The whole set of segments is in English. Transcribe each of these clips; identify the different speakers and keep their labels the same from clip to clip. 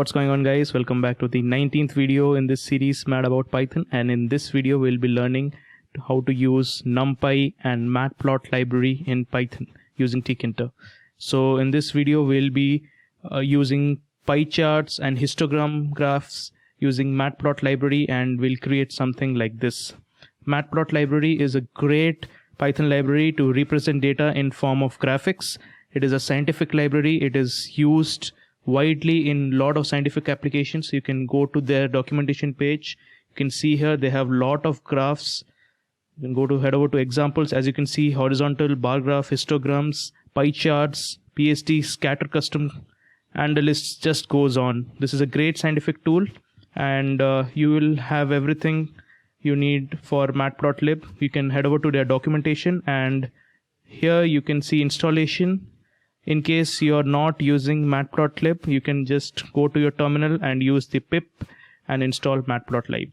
Speaker 1: What's going on, guys? Welcome back to the 19th video in this series Mad About Python, and in this video we'll be learning how to use NumPy and Matplot library in Python using tkinter. So in this video we'll be using pie charts and histogram graphs using Matplot library, and we'll create something like this. Matplot library is a great Python library to represent data in form of graphics. It is a scientific library. It is used widely in a lot of scientific applications. You can go to their documentation page. You can see here they have a lot of graphs. You can head over to examples. As you can see, horizontal bar graph, histograms, pie charts, PSD, scatter custom, and the list just goes on. This is a great scientific tool, and you will have everything you need for matplotlib. You can head over to their documentation, and here you can see installation. In case you're not using matplotlib, you can just go to your terminal and use the pip and install matplotlib.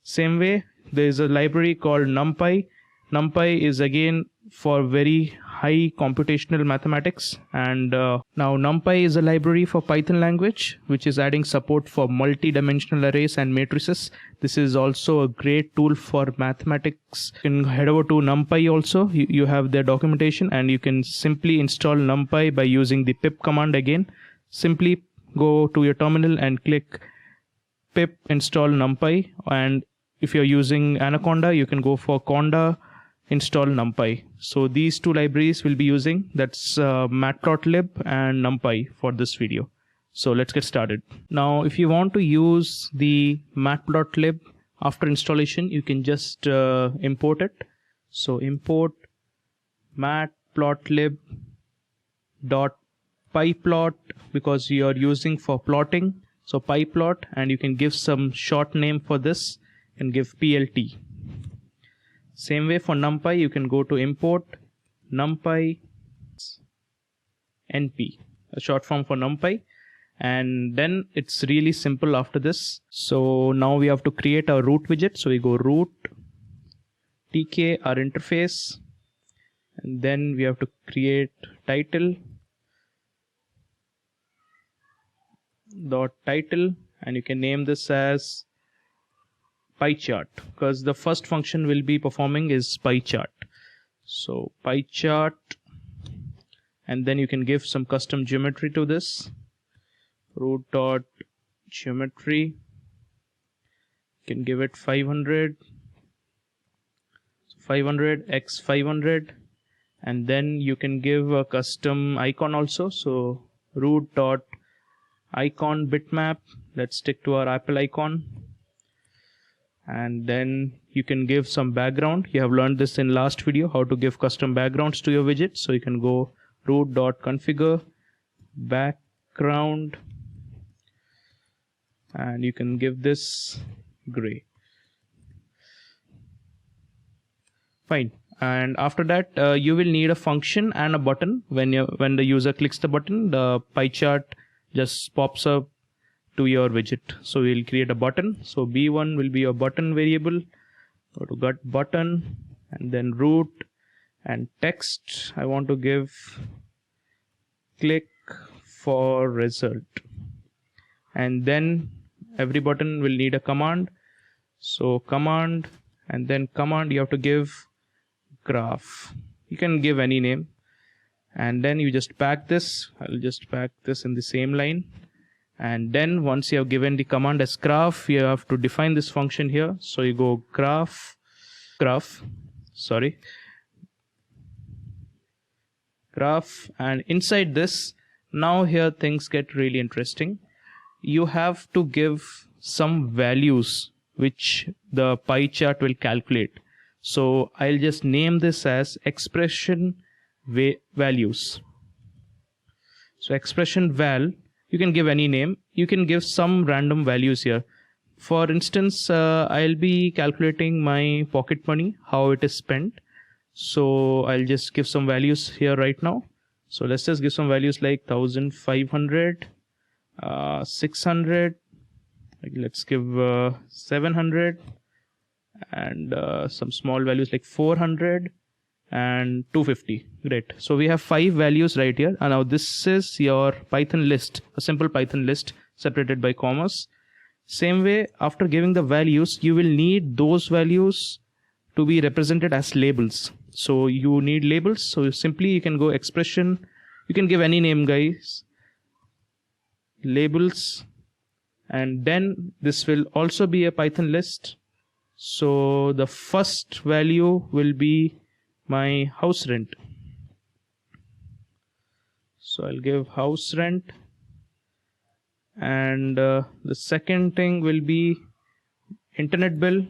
Speaker 1: Same way, there is a library called NumPy. NumPy is again for very high computational mathematics, and now NumPy is a library for Python language which is adding support for multi-dimensional arrays and matrices. This is also a great tool for mathematics. You can head over to NumPy also. You have their documentation, and you can simply install NumPy by using the pip command again. Simply go to your terminal and click pip install NumPy, and if you're using Anaconda, you can go for Conda install NumPy. So these two libraries we'll be using, that's matplotlib and NumPy for this video. So let's get started. Now if you want to use the matplotlib after installation, you can just import it. So import matplotlib dot pyplot, because you are using for plotting, so pyplot, and you can give some short name for this and give plt. Same way for NumPy, you can go to import NumPy np, a short form for NumPy, and then it's really simple after this. So now we have to create a root widget. So we go root tk our interface, and then we have to create title dot title, and you can name this as pie chart, because the first function we'll be performing is pie chart. So pie chart, and then you can give some custom geometry to this. Root dot geometry, you can give it 500 x 500, and then you can give a custom icon also. So root dot icon bitmap, let's stick to our Apple icon. And then you can give some background. You have learned this in last video, how to give custom backgrounds to your widget. So you can go root.configure background, and you can give this gray. Fine. And after that, you will need a function and a button. When the user clicks the button, the pie chart just pops up to your widget. So we'll create a button. So b1 will be your button variable. Go to get button, and then root and text. I want to give click for result, and then every button will need a command. So command, and then command you have to give graph. You can give any name, and then you just pack this. I'll just pack this in the same line. And then once you have given the command as graph, you have to define this function here. So you go graph, and inside this, now here things get really interesting. You have to give some values which the pie chart will calculate. So I'll just name this as expression values. So expression val, you can give any name. You can give some random values here. For instance, I'll be calculating my pocket money, how it is spent. So I'll just give some values here right now. So let's just give some values like 1500, 600, let's give 700, and some small values like 400 and 250. Great. So we have 5 values right here, and now this is your Python list, a simple Python list. separated by commas. Same way, after giving the values, you will need those values to be represented as labels. So you need labels. So simply you can go expression, you can give any name, guys, labels, and then this will also be a Python list. So the first value will be my house rent. So I'll give house rent, and the second thing will be internet bill,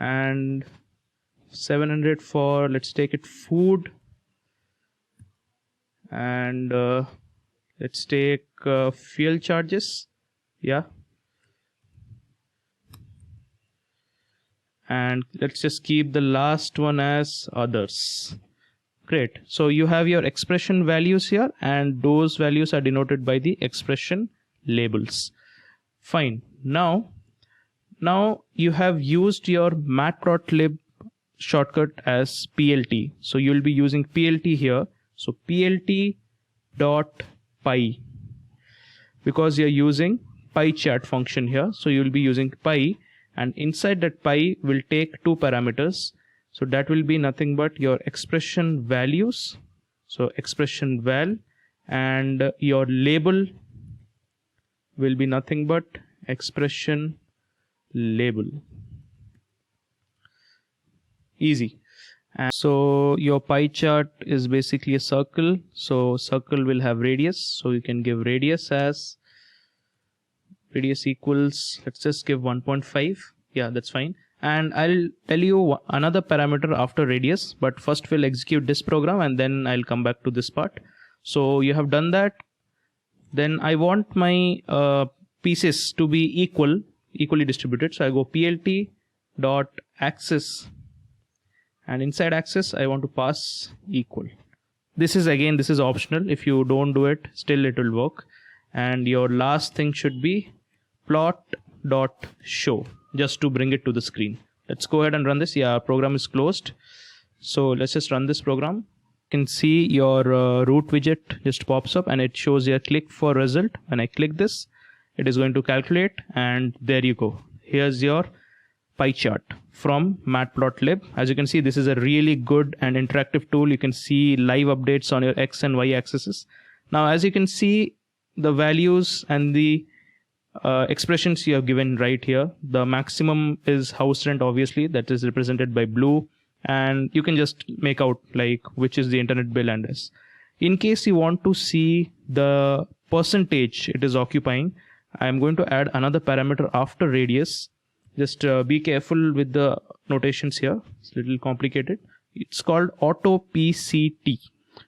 Speaker 1: and 700 for, let's take it, food, and let's take fuel charges. Yeah, and let's just keep the last one as others. Great. So you have your expression values here, and those values are denoted by the expression labels. Fine. Now you have used your matplotlib shortcut as plt. So you'll be using plt here. So plt dot py, because you're using pie chart function here. So you'll be using py, and inside that py will take two parameters. So that will be nothing but your expression values. So expression val, and your label will be nothing but expression label. Easy. And so your pie chart is basically a circle. So circle will have radius. So you can give radius as radius equals, let's just give 1.5. Yeah, that's fine. And I'll tell you another parameter after radius, but first we'll execute this program and then I'll come back to this part. So you have done that. Then I want my pieces to be equally distributed. So I go plt dot axis, and inside axis I want to pass equal. This is optional. If you don't do it, still it will work. And your last thing should be plot dot show, just to bring it to the screen. Let's go ahead and run this. Yeah, program is closed. So let's just run this program. You can see your root widget just pops up and it shows here click for result. When I click this, it is going to calculate, and there you go. Here's your pie chart from matplotlib. As you can see, this is a really good and interactive tool. You can see live updates on your X and Y axes. Now, as you can see, the values and the expressions you have given right here. The maximum is house rent, obviously, that is represented by blue, and you can just make out like which is the internet bill and this. In case you want to see the percentage it is occupying, I am going to add another parameter after radius. Just be careful with the notations here. It's a little complicated. It's called auto PCT.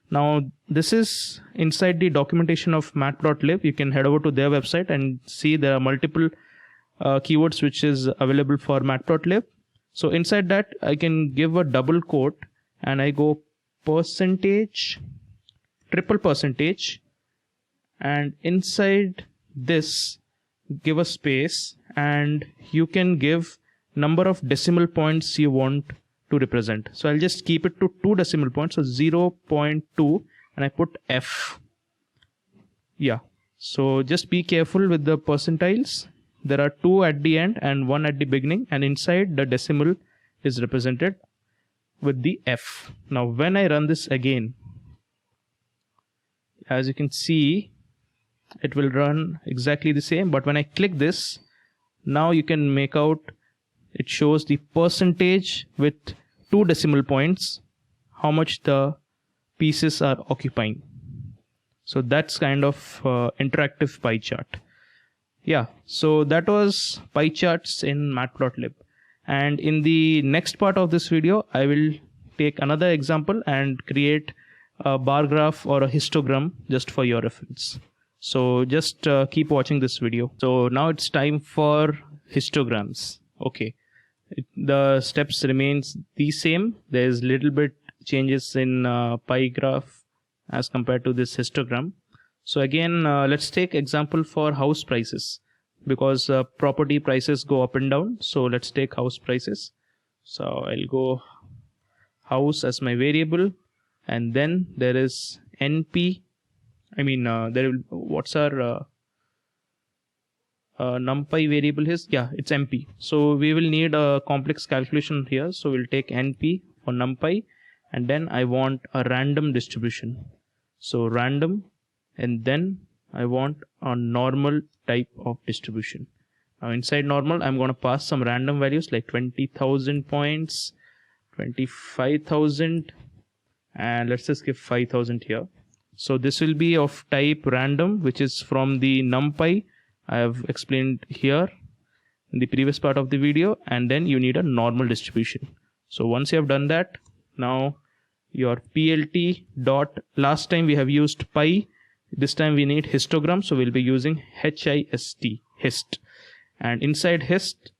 Speaker 1: Now this is inside the documentation of matplotlib. You can head over to their website and see there are multiple keywords which is available for matplotlib. So inside that I can give a double quote and I go percentage, triple percentage, and inside this give a space, and you can give number of decimal points you want to represent. So I'll just keep it to 2 decimal points, so 0.2, and I put F. Yeah, so just be careful with the percentiles. There are 2 at the end and 1 at the beginning, and inside the decimal is represented with the F. Now when I run this again, as you can see, it will run exactly the same, but when I click this, now you can make out it shows the percentage with 2 decimal points, how much the pieces are occupying. So that's kind of interactive pie chart. Yeah, so that was pie charts in matplotlib. And in the next part of this video, I will take another example and create a bar graph or a histogram just for your reference. So just keep watching this video. So now it's time for histograms. Okay, the steps remains the same. There's little bit changes in pie graph as compared to this histogram. So again, let's take example for house prices, because property prices go up and down. So let's take house prices. So I'll go house as my variable, and then there is np, I mean there will, what's our numpy variable is, yeah, it's mp. So we will need a complex calculation here, so we'll take np for numpy, and then I want a random distribution, so random, and then I want a normal type of distribution. Now inside normal I'm going to pass some random values like 20,000 points, 25,000, and let's just give 5,000 here. So this will be of type random, which is from the numpy I have explained here in the previous part of the video, and then you need a normal distribution. So once you have done that, now your plt dot, last time we have used pi, this time we need histogram, so we'll be using hist, and inside hist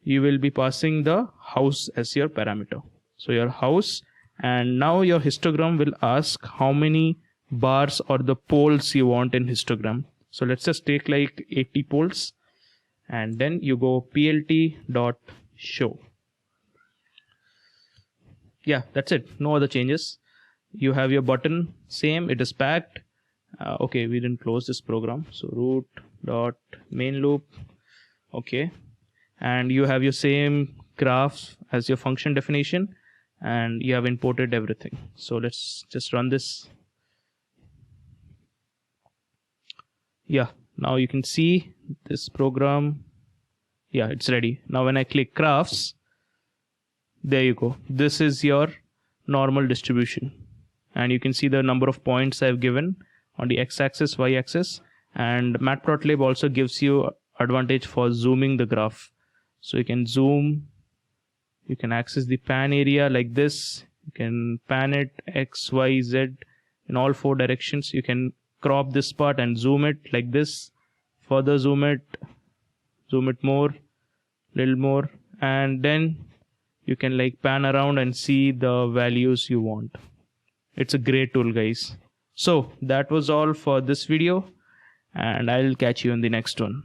Speaker 1: you will be passing the house as your parameter, so your house, and now your histogram will ask how many bars or the poles you want in histogram. So let's just take like 80 poles, and then you go plt dot show. Yeah, that's it, no other changes. You have your button, same, it is packed. Okay, we didn't close this program, so root dot main loop, okay, and you have your same graph as your function definition, and you have imported everything. So let's just run this. Yeah, now you can see this program, yeah, it's ready. Now when I click graphs, there you go, this is your normal distribution, and you can see the number of points I've given on the x-axis, y-axis, and matplotlib also gives you advantage for zooming the graph. So you can zoom, you can access the pan area like this, you can pan it x, y, z in all 4 directions. You can crop this part and zoom it like this, further zoom it more, little more, and then you can like pan around and see the values you want. It's a great tool, guys. So that was all for this video, and I'll catch you in the next one.